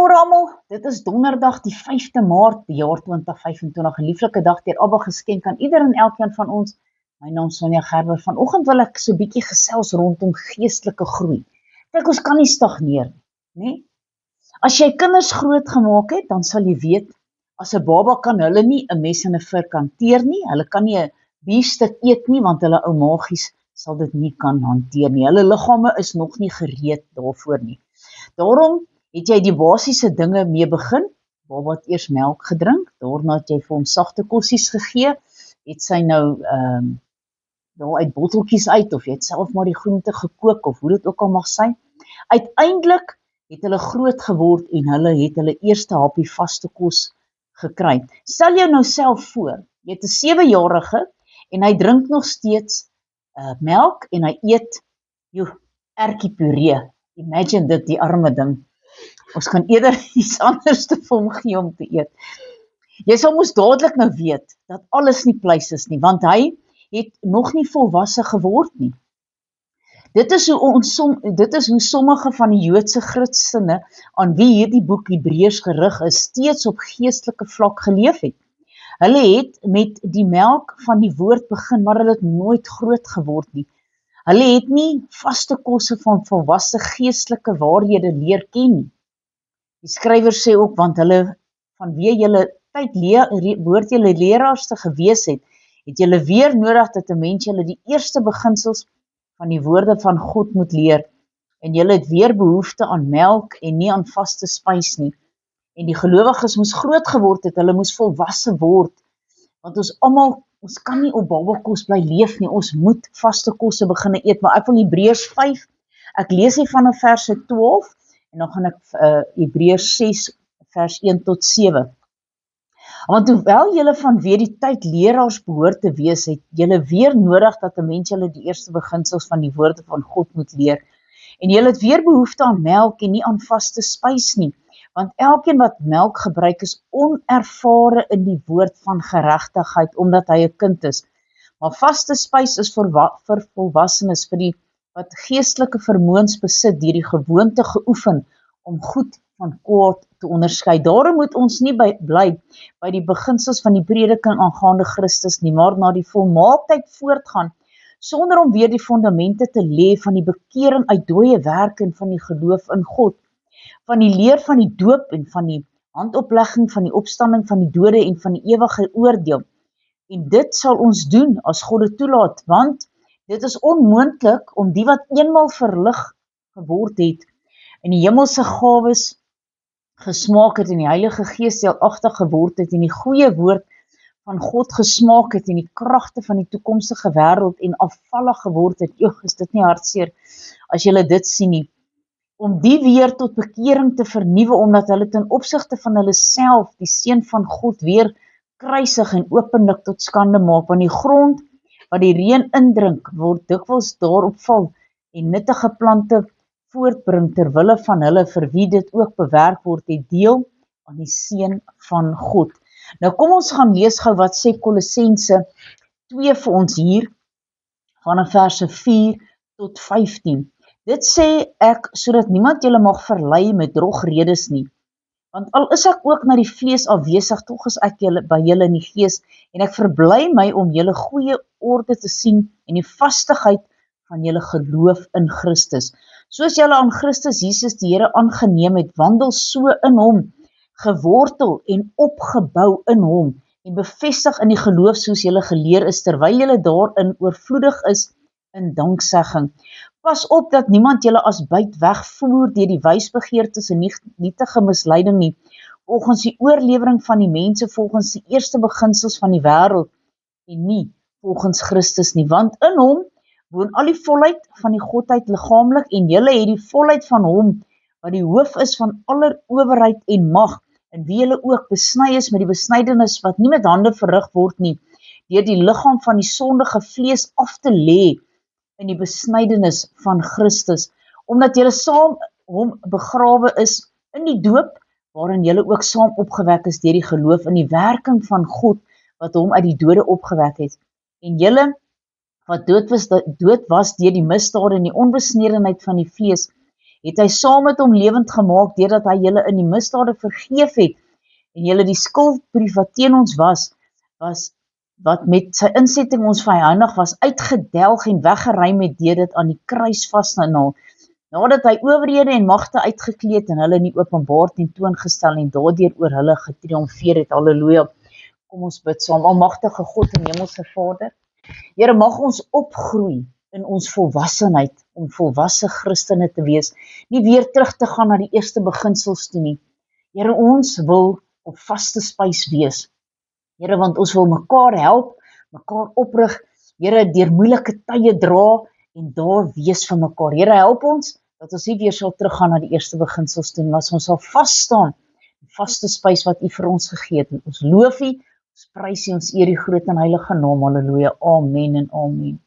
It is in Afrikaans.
Goeiemôre almal, dit is donderdag die 5de Maart die jaar 2025, 'n lieflike dag deur Abba geskenk aan ieder en elkeen van ons. My naam is Sonja Gerber. Vanoggend wil ek so 'n bietjie gesels rondom geestelike groei. Kyk, ons kan nie stagneer nie. As jy kinders groot gemaak het, dan sal jy weet, as 'n baba kan hulle nie 'n mes en 'n vork hanteer nie, hulle kan nie 'n biefstuk eet nie, want hulle ou maagies sal dit nie kan hanteer nie. Hulle liggame is nog nie gereed daarvoor nie. Daarom het jy die basiese dinge mee begin. Baba het eers melk gedrink, daarna het jy vir hom sagte kossies gegee, het sy nou daar uit botteltjies uit, of jy het self maar die groente gekook, of hoe dit ook al mag sy. Uiteindelik het hulle groot geword en hulle het hulle eerste happie vaste kos gekry. Stel jou nou self voor, jy het 'n 7-jarige en hy drink nog steeds melk en hy eet ertjiepuree. Imagine dit, die arme ding. Ons kan eerder iets anders te vir hom gee om te eet. Jy sal mos dadelik nou weet dat alles nie pleis is nie, want hy het nog nie volwasse geword nie. Dit is hoe sommige van die Joodse Christene aan wie hierdie boek Hebreërs gerig is, steeds op geestelike vlak geleef het. Hulle het met die melk van die woord begin, maar hulle het nooit groot geword nie. Hulle het nie vaste kosse van volwasse geestelike waarhede leer ken nie. Die skrywer sê ook, want hulle, vanweë julle tyd behoort julle leraars te gewees het julle weer nodig dat 'n mens julle die eerste beginsels van die woorde van God moet leer, en julle het weer behoefte aan melk en nie aan vaste spys nie. En die gelowiges moes groot geword het, hulle moes volwasse word, want ons kan nie op babakos bly leef nie, ons moet vaste kosse begin eet. Maar ek wil Hebreërs 5, ek lees hier vanaf vers 12, en dan gaan ek Hebreërs 6 vers 1 tot 7. Want hoewel julle vanweë die tyd leraars behoort te wees, het julle weer nodig dat 'n mens julle die eerste beginsels van die woorde van God moet leer. En julle het weer behoefte aan melk en nie aan vaste spys nie, want elkeen wat melk gebruik is onervare in die woord van geregtigheid, omdat hy 'n kind is. Maar vaste spys is vir volwassenes, vir die wat geestelike vermoëns besit, deur die gewoonte geoefen om goed van kwaad te onderskei. Daarom moet ons nie bly by die beginsels van die prediking aangaande Christus nie, maar na die volmaaktheid voortgaan, sonder om weer die fondamente te lê van die bekering uit dooie werke en van die geloof in God, van die leer van die doop en van die handoplegging van die opstanding van die dode en van die ewige oordeel. En dit sal ons doen as God dit toelaat, want dit is onmoontlik om die wat eenmaal verlig geword het en die hemelse gawes gesmaak het en die Heilige Gees deelagtig geword het en die goeie woord van God gesmaak het en die kragte van die toekomstige wêreld en afvallig geword het. Is dit nie hartseer as julle dit sien nie? Om die weer tot bekering te vernuwe, omdat hulle ten opsigte van hulle self die seun van God weer kruisig en openlik tot skande maak, want die grond wat die reën indrink, word dikwels daarop val en nuttige plante voortbring terwille van hulle vir wie dit ook bewerk word, het deel aan die seën van God. Nou kom ons gaan lees gou wat sê Kolossense 2 vir ons hier, vanaf verse 4 tot 15. Dit sê ek, sodat niemand julle mag verlei met drogredes nie. Want al is ek ook na die vlees afwesig, tog is ek by julle in die gees, en ek verbly my om julle goeie orde te sien en die vastigheid van julle geloof in Christus. Soos julle aan Christus Jesus die Here aangeneem het, wandel so in hom, gewortel en opgebou in hom, en bevestig in die geloof soos julle geleer is, terwyl julle daarin oorvloedig is in danksegging. Pas op dat niemand julle as byt wegvoer deur die wysbegeertes en nietige misleiding nie, volgens die oorlewering van die mense, volgens die eerste beginsels van die wêreld, en nie volgens Christus nie, want in hom woon al die volheid van die Godheid liggaamlik, en julle het die volheid van hom, wat die hoof is van aller owerheid en mag, en wie julle ook besny is met die besnydenis wat nie met hande verrig word nie, deur die liggaam van die sondige vlees af te lê in die besnydenis van Christus, omdat julle saam hom begrawe is in die doop, waarin julle ook saam opgewek is deur die geloof in die werking van God, wat hom uit die dode opgewek het, en julle wat dood was deur die misdade en die onbesnedenheid van die vlees, het hy saam met hom lewend gemaak, deurdat hy julle in die misdade vergeef het, en julle die skuldbrief wat teen ons was, wat met sy insetting ons vyhandig was, uitgedelg en weggeruim het deur dit aan die kruis vas te naal, nadat hy owerhede en magte uitgekleed en hulle in die openbaar tentoongestel en daardeur oor hulle getriomfeer het. Halleluja. Kom ons bid saam. Almagtige God en Hemelse Vader, Here, mag ons opgroei in ons volwassenheid, om volwasse Christene te wees, nie weer terug te gaan na die eerste beginsels toe nie. Here, ons wil op vaste spys wees. Here, want ons wil mekaar help, mekaar oprig, Here, deur moeilike tye dra en daar wees vir mekaar. Here, help ons, dat ons nie weer sal teruggaan na die eerste beginsels toe, maar ons sal vasstaan, die vaste spys wat U vir ons gegee het. Ons loof U, ons prys U, ons eer U groot en heilige naam. Halleluja. Amen en amen.